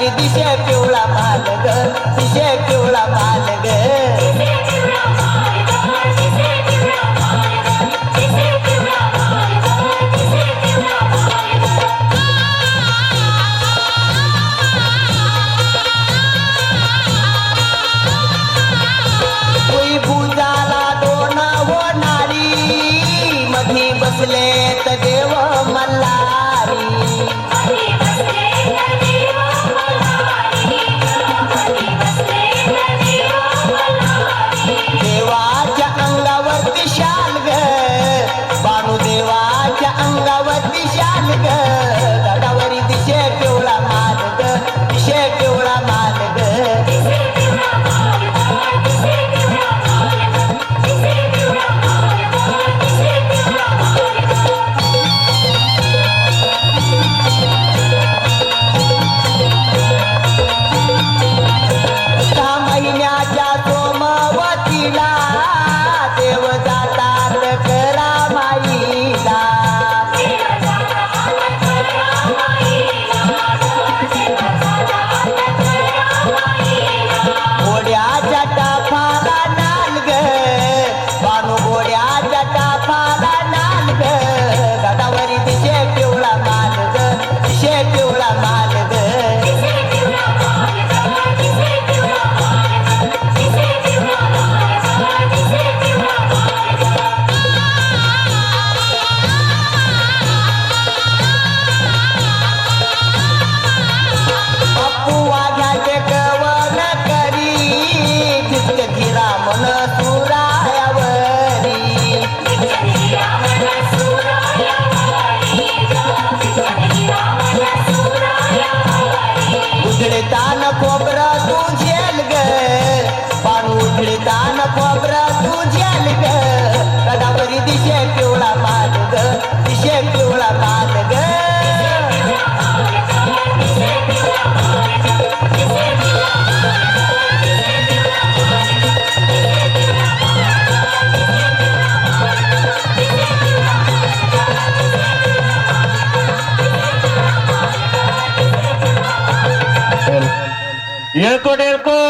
गदावरी दिशे पिवळा माल ग, दिशे पिवळा माल ग. भुजाला दोन होणारी मधी बसलेत देव मल्हारी. देवाच्या अंगावरती शाल ग, भानुदेवाच्या अंगावरती शाल ग. गदावरी दिशे पिवळा माल ग, दिशे पिवळा माल ग. सोमवतीला देव जातात करामाईला. घोड्याच्या टाफाला नाल ग, भानू घोड्याच्या टाफाला नाल ग. गदावरी दिशे पिवळा माल ग, दिशे पिवळा माल ग. उजळतान खोबरं तू झेल ग, पान उजळतान खोबरं तू झेल ग. गदावरी दिशे पिवळा माल ग, दिशे पिवळा माल ग. येळकोट येळकोट